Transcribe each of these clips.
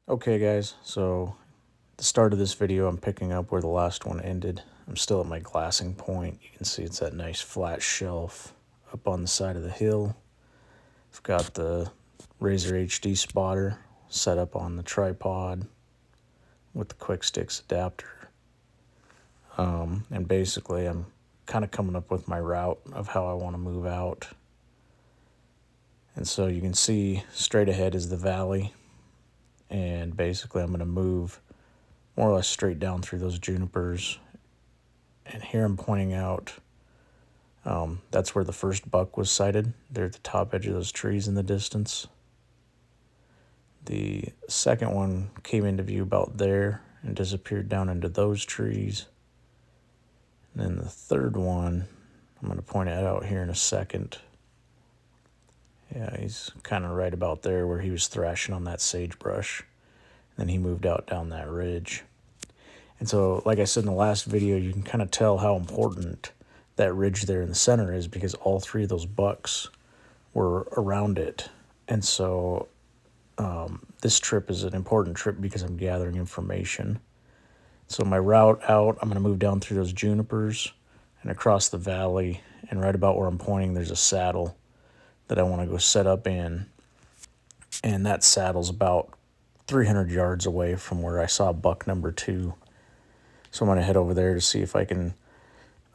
Okay guys, so the start of this video I'm picking up where the last one ended. I'm still at my glassing point. You can see it's that nice flat shelf up on the side of the hill. I've got the Razor HD spotter set up on the tripod with the quick sticks adapter. And basically I'm kind of coming up with my route of how I want to move out. And so you can see straight ahead is the valley. And basically I'm going to move more or less straight down through those junipers. And here I'm pointing out, that's where the first buck was sighted. They're at the top edge of those trees in the distance. The second one came into view about there and disappeared down into those trees. And then the third one, I'm going to point it out here in a second. Yeah, he's kind of right about there where he was thrashing on that sagebrush. Then he moved out down that ridge. And so, like I said in the last video, you can kind of tell how important that ridge there in the center is because all three of those bucks were around it. And so this trip is an important trip because I'm gathering information. So my route out, I'm going to move down through those junipers and across the valley. And right about where I'm pointing, there's a saddle that I want to go set up in. And that saddle's about 300 yards away from where I saw buck number 2. So I'm going to head over there to see if I can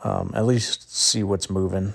at least see what's moving.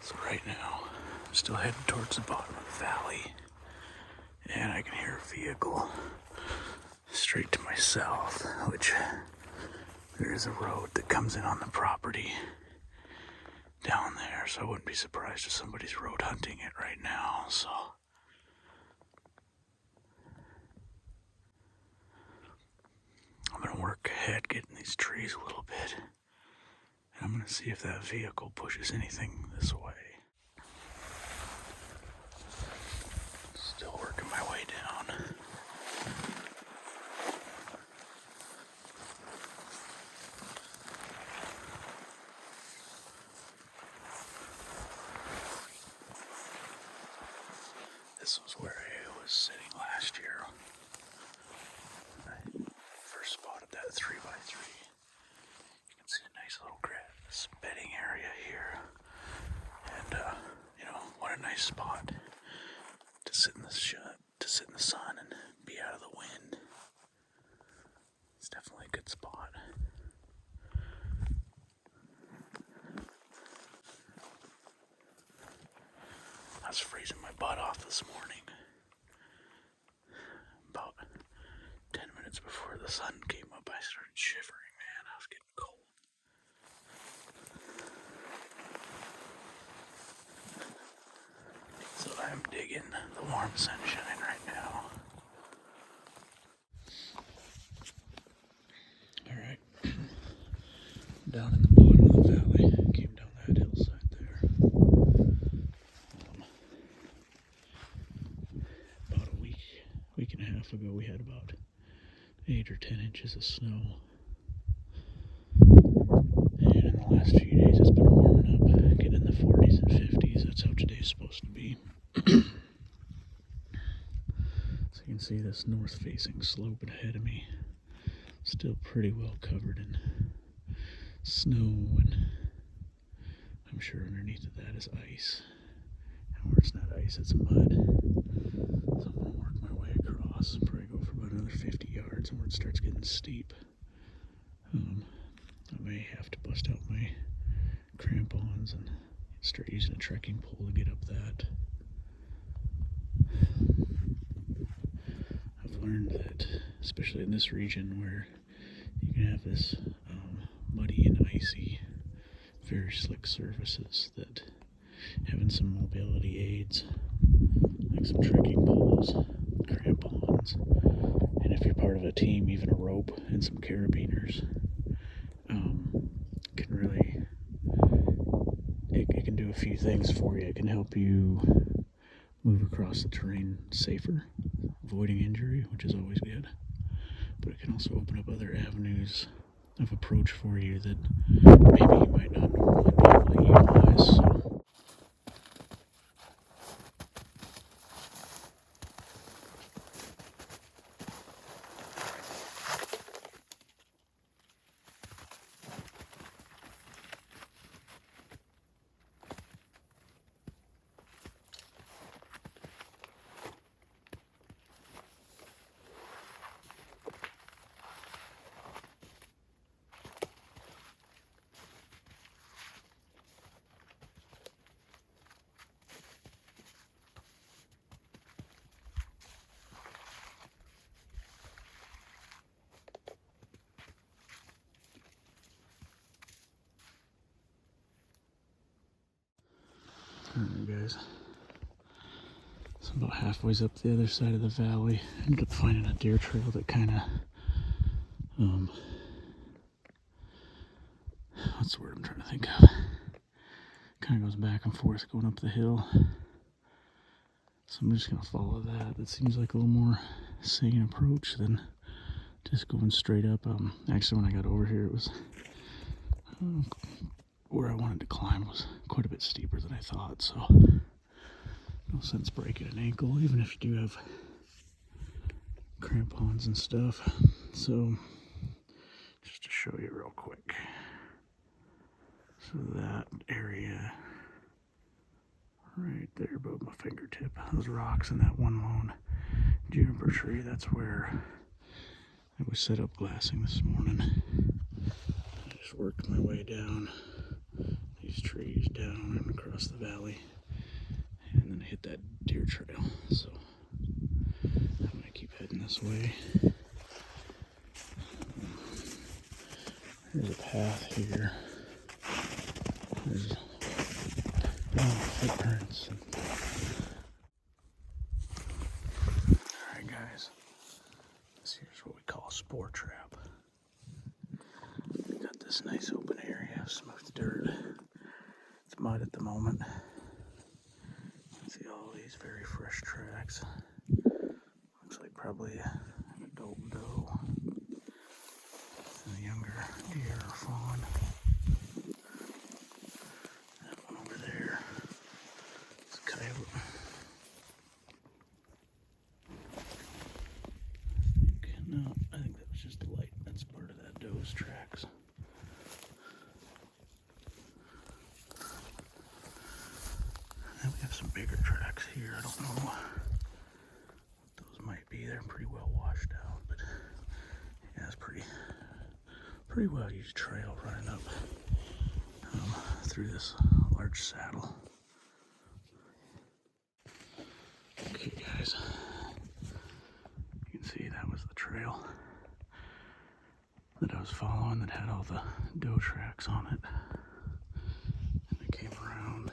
So right now, I'm still heading towards the bottom of the valley, and I can hear a vehicle straight to my south, which there is a road that comes in on the property. down there, so I wouldn't be surprised if somebody's road hunting it right now, so. I'm gonna work ahead getting these trees a little bit, and I'm gonna see if that vehicle pushes anything this way. Still working my way down. This was where I was sitting last year. I first spotted that 3x3. You can see a nice little grass bedding area here. And, what a nice spot to sit in the sun and be out of the wind. It's definitely a good spot. I was freezing my butt off this morning. About 10 minutes before the sun came up, I started shivering, man. I was getting cold. So I'm digging the warm sunshine right now. Alright. Down in the bottom of the valley. Came down that hillside there. About a week and a half ago, we had about 8 or 10 inches of snow. And in the last few days, it's been warming up, getting in the 40s and 50s. That's how today's supposed to be. So you can see this north-facing slope ahead of me. Still pretty well covered in snow, and I'm sure underneath of that is ice. And where it's not ice, it's mud. So I'm going to work my way across, probably go for about another 50 yards, and where it starts getting steep, I may have to bust out my crampons and start using a trekking pole to get up that. I've learned that, especially in this region where you can have this muddy and icy, very slick surfaces, that having some mobility aids, like some trekking poles, crampons, and if you're part of a team, even a rope and some carabiners, can really, it can do a few things for you. It can help you move across the terrain safer, avoiding injury, which is always good, but it can also open up other avenues of approach for you that maybe you might not normally be able to utilize. So. Alright guys, so about halfway up the other side of the valley, I ended up finding a deer trail that kind of, what's the word I'm trying to think of, kind of goes back and forth going up the hill, so I'm just going to follow that. That seems like a little more sane approach than just going straight up. Actually when I got over here, it was, where I wanted to climb was quite a bit steeper than I thought, so no sense breaking an ankle, even if you do have crampons and stuff. So, just to show you real quick. So that area right there above my fingertip, those rocks and that one lone juniper tree, that's where I was set up glassing this morning. I just worked my way down these trees, down and across the valley, and then hit that deer trail. So I'm gonna keep heading this way. There's a path here. There's footprints. Alright guys, this here's what we call a spore trap. Got this nice open area of smooth dirt. It's mud at the moment. See all these very fresh tracks. Looks like probably an adult doe and a younger deer or fawn. That one over there is a coyote. I think that was just a light. That's part of that doe's tracks. And we have some bigger tracks here. I don't know what those might be. They're pretty well washed out, but yeah, it's pretty well used trail running up through this large saddle. Okay, guys, you can see that was the trail that I was following that had all the doe tracks on it. And I came around.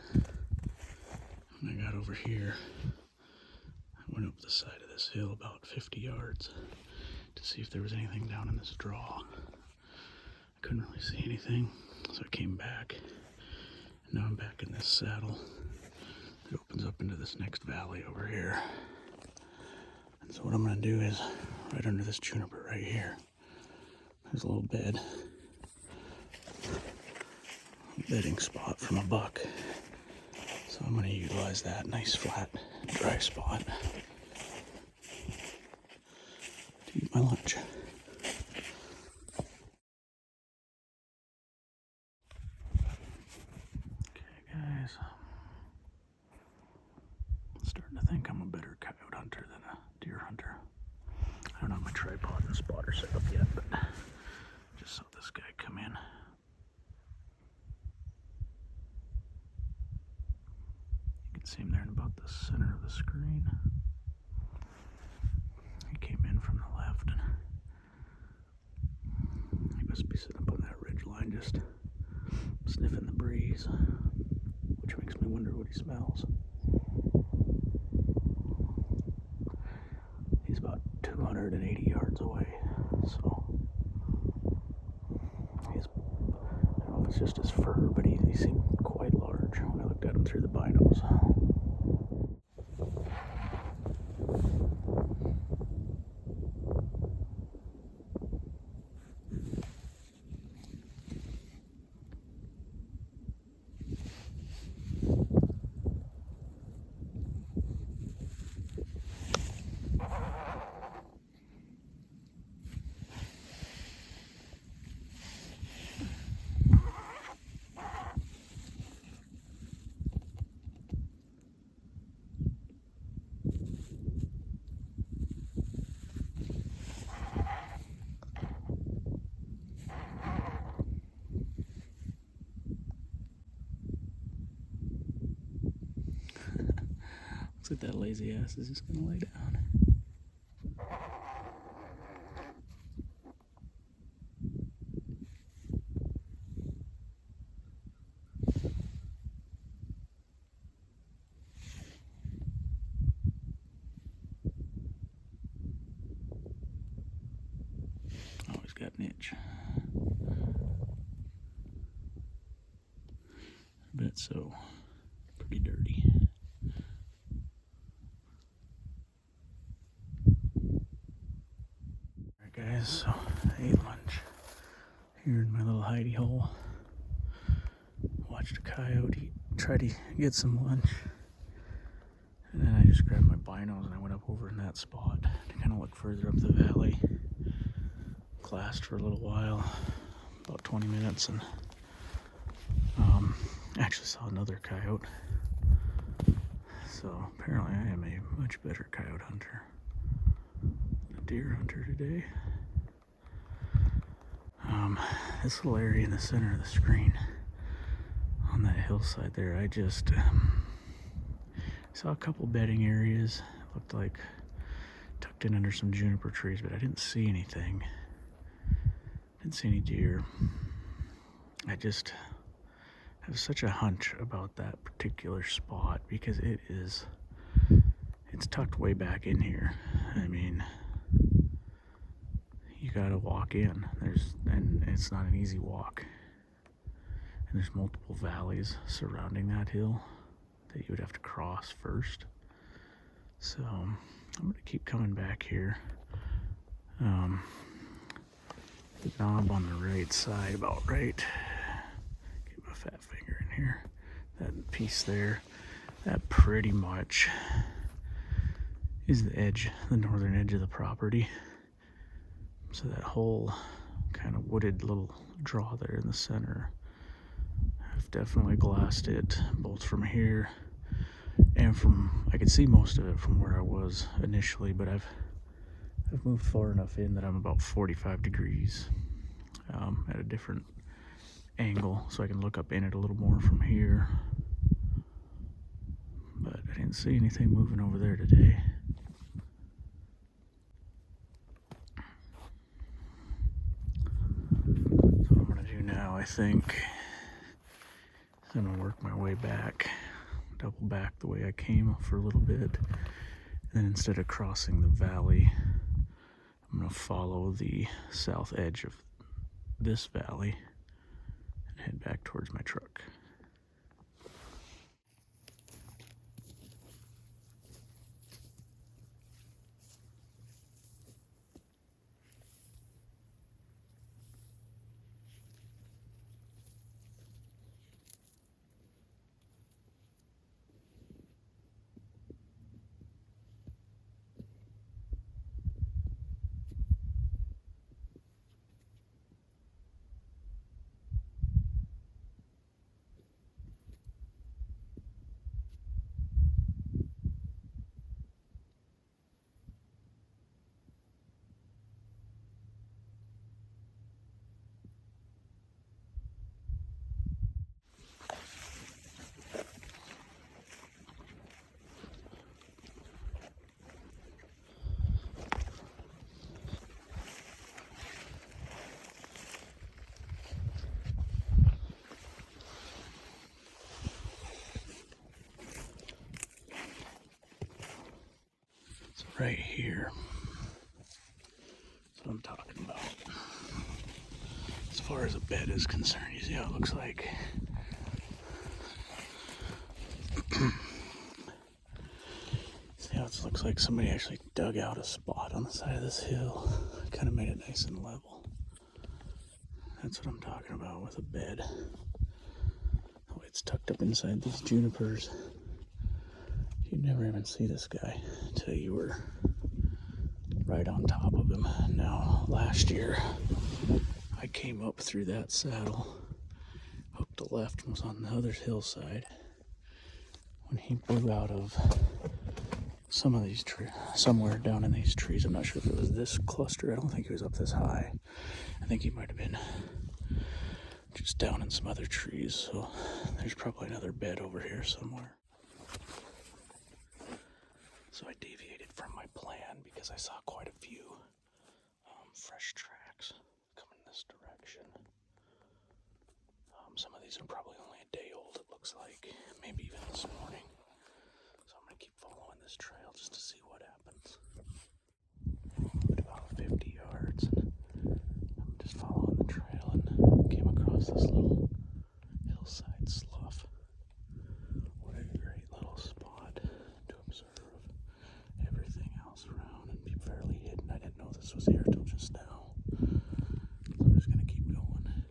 When I got over here, I went up the side of this hill about 50 yards to see if there was anything down in this draw. I couldn't really see anything, so I came back. And now I'm back in this saddle that opens up into this next valley over here. And so what I'm going to do is, right under this juniper right here, there's a little bedding spot from a buck. So I'm going to utilize that nice flat dry spot to eat my lunch. Okay guys, I'm starting to think I'm a better coyote hunter than a deer hunter. I don't have my tripod and spotter set up yet, but just saw this guy come in. See him there in about the center of the screen. He came in from the left, and he must be sitting up on that ridge line just sniffing the breeze, which makes me wonder what he smells. He's about 280 yards away, so I don't know if it's just his fur, but he seemed quite large when I looked at him through the binos. Looks like that lazy ass is just gonna lay down. Oh, he's got an itch. I bet so. Pretty dirty. Alright guys, so I ate lunch here in my little hidey hole. Watched a coyote try to get some lunch. And then I just grabbed my binos and I went up over in that spot to kind of look further up the valley. Glassed for a little while, about 20 minutes, and actually saw another coyote. So apparently I am a much better coyote hunter than a deer hunter today. This little area in the center of the screen on that hillside there, I just saw a couple bedding areas. Looked like tucked in under some juniper trees, but I didn't see anything. Didn't see any deer. I have such a hunch about that particular spot because it's tucked way back in here. I mean, you gotta walk in. And it's not an easy walk. And there's multiple valleys surrounding that hill that you would have to cross first. So I'm gonna keep coming back here. The knob on the right side, about right. Get my fat finger in here. That piece there, that pretty much is the edge, the northern edge of the property. So that whole kind of wooded little draw there in the center, I've definitely glassed it both from here and from, I could see most of it from where I was initially, but I've moved far enough in that I'm about 45 degrees at a different angle, so I can look up in it a little more from here. But I didn't see anything moving over there today. So what I'm gonna do now, I think, I'm gonna work my way back, double back the way I came for a little bit, and then instead of crossing the valley, I'm gonna follow the south edge of this valley and head back towards my truck. Right here. That's what I'm talking about. As far as a bed is concerned, you see how it looks like. See how it looks like somebody actually dug out a spot on the side of this hill. Kind of made it nice and level. That's what I'm talking about with a bed. Oh, it's tucked up inside these junipers. You'd never even see this guy until you were right on top of him. Now, last year, I came up through that saddle, hooked a left, and was on the other hillside when he blew out of some of these trees, somewhere down in these trees. I'm not sure if it was this cluster. I don't think he was up this high. I think he might have been just down in some other trees. So there's probably another bed over here somewhere. So I deviated from my plan because I saw quite a few fresh tracks coming this direction. Some of these are probably only a day old, it looks like, maybe even this morning. So I'm gonna keep following this trail just to see what happens. At about 50 yards, and I'm just following the trail and came across this little hillside slough. What a great little spot to observe everything else around and be fairly hidden. I didn't know this was here till just now. So I'm just gonna keep going.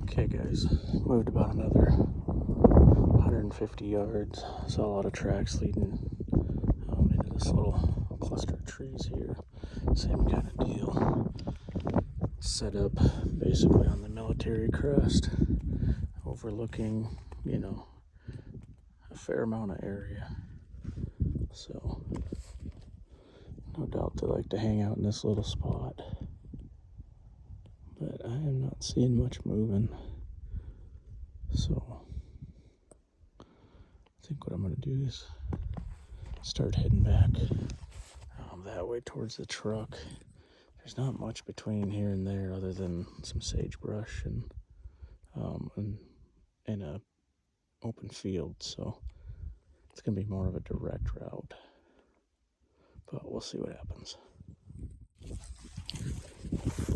Okay guys, moved about another 150 yards. Saw a lot of tracks leading into this little cluster of trees here. Same kind of deal. Set up basically on the military crest, overlooking, a fair amount of area. So, no doubt they like to hang out in this little spot. But I am not seeing much moving. So, I think what I'm going to do is start heading back that way towards the truck. There's not much between here and there other than some sagebrush and in a open field, so it's gonna be more of a direct route, but we'll see what happens.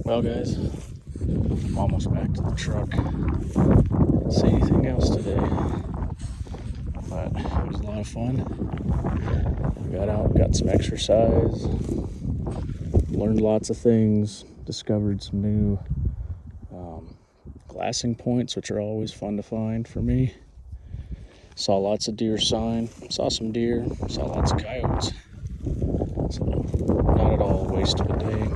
Well, guys, I'm almost back to the truck. Didn't see anything else today, but it was a lot of fun. We got out, got some exercise, learned lots of things, discovered some new glassing points, which are always fun to find for me. Saw lots of deer sign, saw some deer, saw lots of coyotes. So not at all a waste of a day.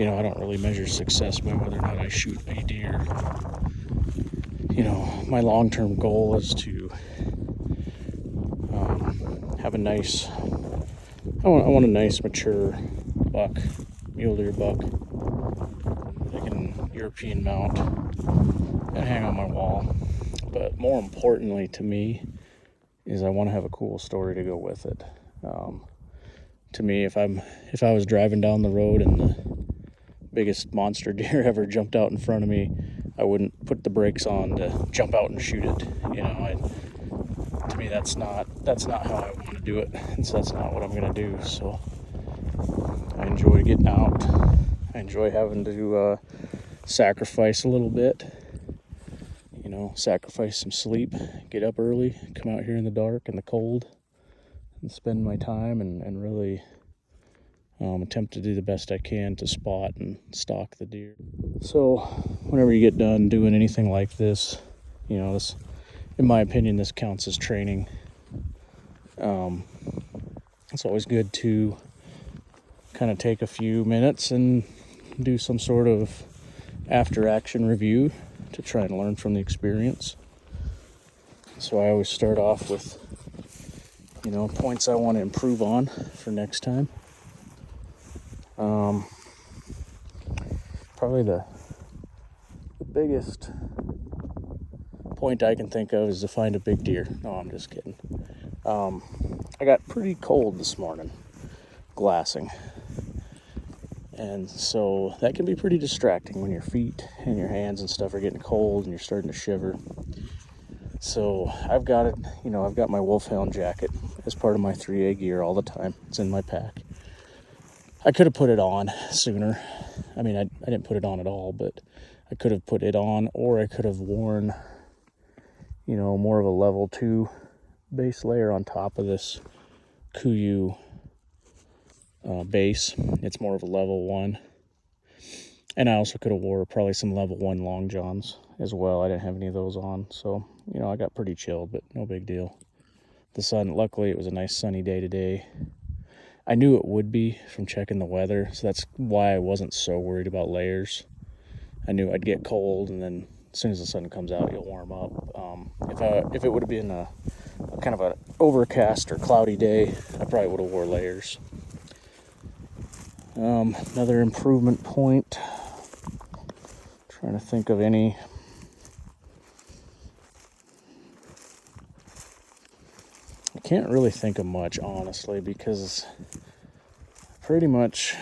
I don't really measure success by whether or not I shoot a deer. My long-term goal is to have a nice, I want a nice mature buck, mule deer buck, like an European mount, and hang on my wall. But more importantly to me is I want to have a cool story to go with it. To me, if I was driving down the road and the biggest monster deer ever jumped out in front of me, I wouldn't put the brakes on to jump out and shoot it. To me, that's not how I want to do it, and so that's not what I'm gonna do. So I enjoy getting out. I enjoy having to sacrifice a little bit. Sacrifice some sleep, get up early, come out here in the dark and the cold, and spend my time and really attempt to do the best I can to spot and stalk the deer. So whenever you get done doing anything like this, this, in my opinion, this counts as training. It's always good to kind of take a few minutes and do some sort of after action review to try and learn from the experience. So I always start off with points I want to improve on for next time. Probably the biggest point I can think of is to find a big deer. No, I'm just kidding. I got pretty cold this morning glassing, and so that can be pretty distracting when your feet and your hands and stuff are getting cold and you're starting to shiver. So I've got my wolfhound jacket as part of my 3A gear all the time. It's in my pack. I could have put it on sooner. I mean, I didn't put it on at all, but I could have put it on, or I could have worn, more of a level 2 base layer on top of this Kuiu base. It's more of a level 1. And I also could have wore probably some level 1 long johns as well. I didn't have any of those on, so I got pretty chilled, but no big deal. The sun, luckily it was a nice sunny day today. I knew it would be from checking the weather, so that's why I wasn't so worried about layers. I knew I'd get cold, and then as soon as the sun comes out, you'll warm up. If it would have been a kind of an overcast or cloudy day, I probably would have wore layers. Another improvement point. Trying to think of any. I can't really think of much, honestly, because pretty much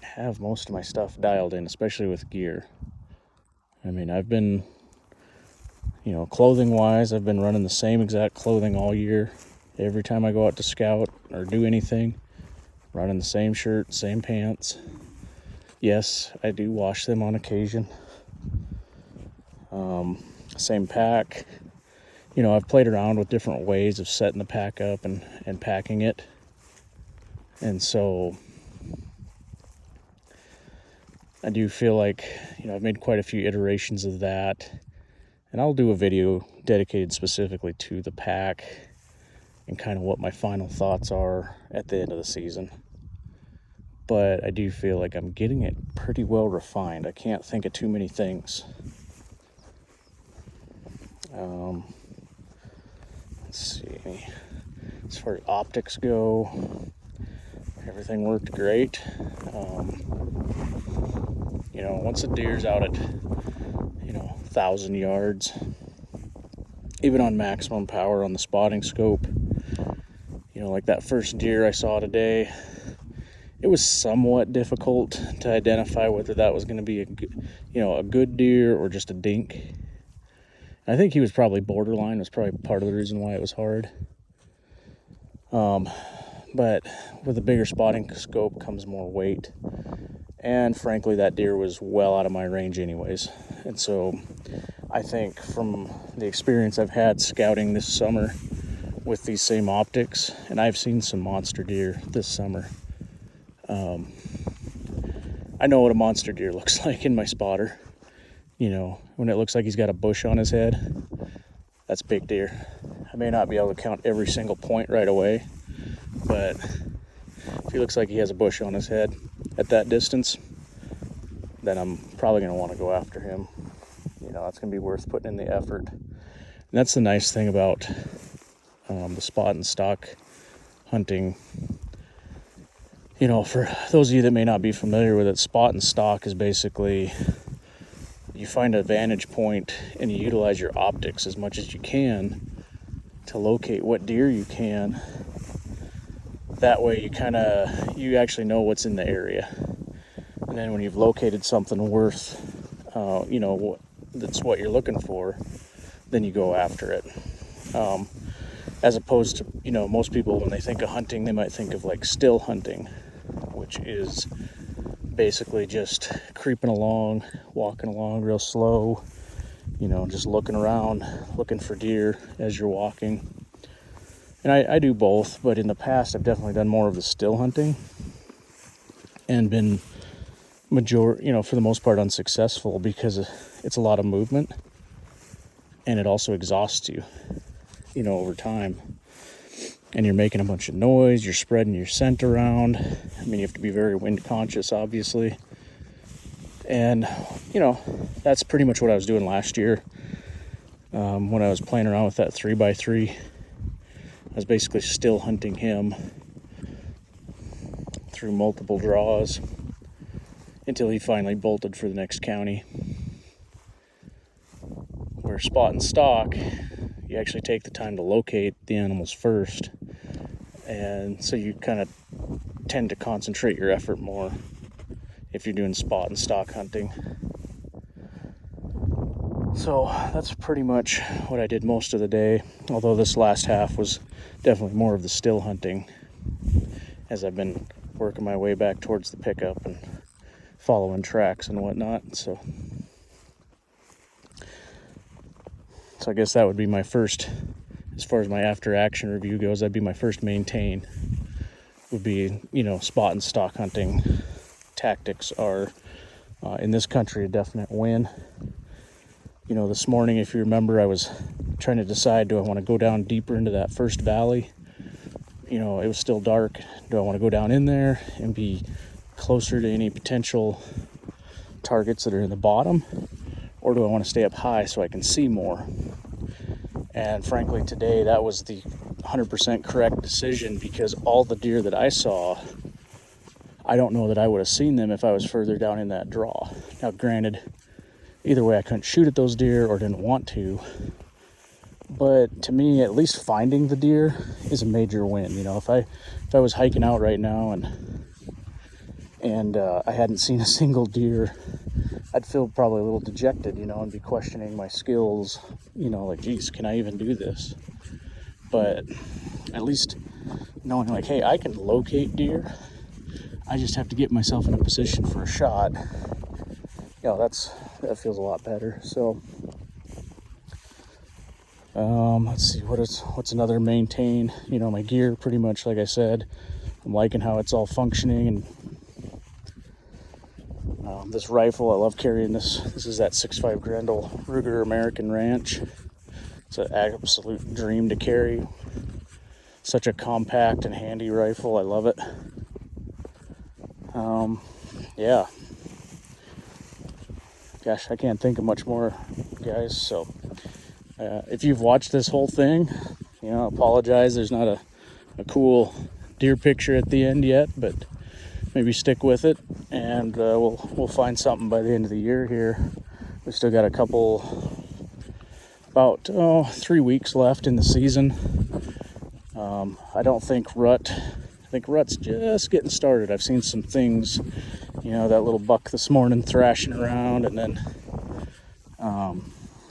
have most of my stuff dialed in, especially with gear. I mean, I've been, clothing wise, I've been running the same exact clothing all year. Every time I go out to scout or do anything, running the same shirt, same pants. Yes, I do wash them on occasion. Same pack. I've played around with different ways of setting the pack up and packing it. And so I do feel like, I've made quite a few iterations of that. And I'll do a video dedicated specifically to the pack and kind of what my final thoughts are at the end of the season. But I do feel like I'm getting it pretty well refined. I can't think of too many things. Let's see. As far as optics go, everything worked great. Once a deer's out at 1,000 yards, even on maximum power on the spotting scope, like that first deer I saw today, it was somewhat difficult to identify whether that was going to be a good deer or just a dink. I think he was probably borderline. Was probably part of the reason why it was hard. But with a bigger spotting scope comes more weight. And frankly, that deer was well out of my range anyways. And so I think from the experience I've had scouting this summer with these same optics, and I've seen some monster deer this summer. I know what a monster deer looks like in my spotter. When it looks like he's got a bush on his head, that's big deer. I may not be able to count every single point right away, but if he looks like he has a bush on his head at that distance, then I'm probably going to want to go after him. That's going to be worth putting in the effort. And that's the nice thing about the spot and stock hunting. For those of you that may not be familiar with it, spot and stock is basically you find a vantage point and you utilize your optics as much as you can to locate what deer you can. That way you actually know what's in the area. And then when you've located something worth, that's what you're looking for, then you go after it. As opposed to, most people, when they think of hunting, they might think of like still hunting, which is basically just creeping along, walking along real slow, just looking around, looking for deer as you're walking. And I do both, but in the past I've definitely done more of the still hunting and been for the most part unsuccessful because it's a lot of movement and it also exhausts you, over time. And you're making a bunch of noise, you're spreading your scent around. I mean, you have to be very wind conscious, obviously. And, that's pretty much what I was doing last year. When I was playing around with that 3x3, I was basically still hunting him through multiple draws until he finally bolted for the next county. Where spot and stock, you actually take the time to locate the animals first, and so you kind of tend to concentrate your effort more if you're doing spot and stock hunting. So that's pretty much what I did most of the day, although this last half was definitely more of the still hunting as I've been working my way back towards the pickup and following tracks and whatnot. So I guess that would be my first, as far as my after action review goes, that'd be my first maintain, would be, spot and stock hunting tactics are, in this country, a definite win. This morning, if you remember, I was trying to decide, do I want to go down deeper into that first valley? It was still dark. Do I want to go down in there and be closer to any potential targets that are in the bottom? Or do I want to stay up high so I can see more? And frankly, today that was the 100% correct decision, because all the deer that I saw, I don't know that I would have seen them if I was further down in that draw. Now, granted, either way I couldn't shoot at those deer or didn't want to. But to me, at least finding the deer is a major win. If I was hiking out right now and I hadn't seen a single deer, I'd feel probably a little dejected, and be questioning my skills, like, geez, can I even do this? But at least knowing, like, hey, I can locate deer. I just have to get myself in a position for a shot. That feels a lot better. So, let's see, what's another maintain? My gear, pretty much, like I said, I'm liking how it's all functioning. And this rifle, I love carrying this. This is that 6.5 Grendel Ruger American Ranch. It's an absolute dream to carry. Such a compact and handy rifle. I love it. Yeah. Gosh, I can't think of much more, guys. So, if you've watched this whole thing, apologize. There's not a cool deer picture at the end yet, but maybe stick with it, and we'll find something by the end of the year here. We still got about 3 weeks left in the season. I don't think rut think rut's just getting started. I've seen some things, you know, that little buck this morning thrashing around, and then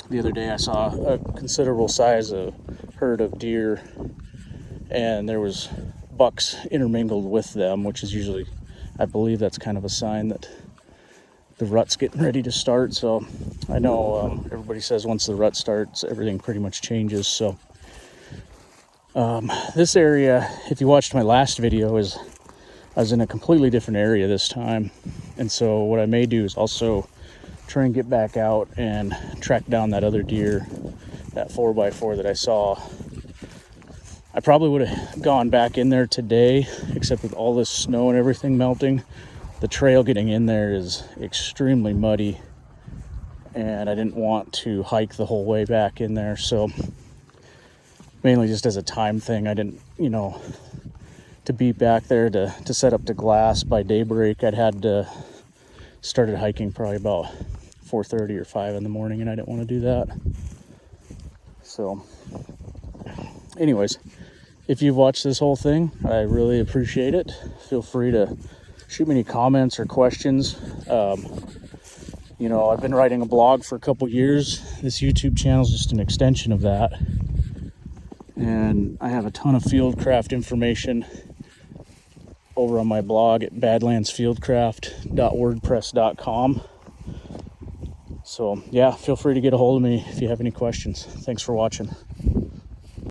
the other day I saw a considerable size of herd of deer, and there was bucks intermingled with them, which is usually, I believe that's kind of a sign that the rut's getting ready to start. So I know everybody says once the rut starts, everything pretty much changes. So this area, if you watched my last video, I was in a completely different area this time. And so what I may do is also try and get back out and track down that other deer, that 4x4 that I saw. I probably would have gone back in there today, except with all this snow and everything melting, the trail getting in there is extremely muddy, and I didn't want to hike the whole way back in there. So mainly just as a time thing, I didn't, you know, to be back there to set up the glass by daybreak. I'd had to started hiking probably about 4:30 or 5 in the morning, and I didn't want to do that. So anyways, if you've watched this whole thing, I really appreciate it. Feel free to shoot me any comments or questions. You know, I've been writing a blog for a couple years. This YouTube channel is just an extension of that. And I have a ton of Fieldcraft information over on my blog at badlandsfieldcraft.wordpress.com. So yeah, feel free to get a hold of me if you have any questions. Thanks for watching.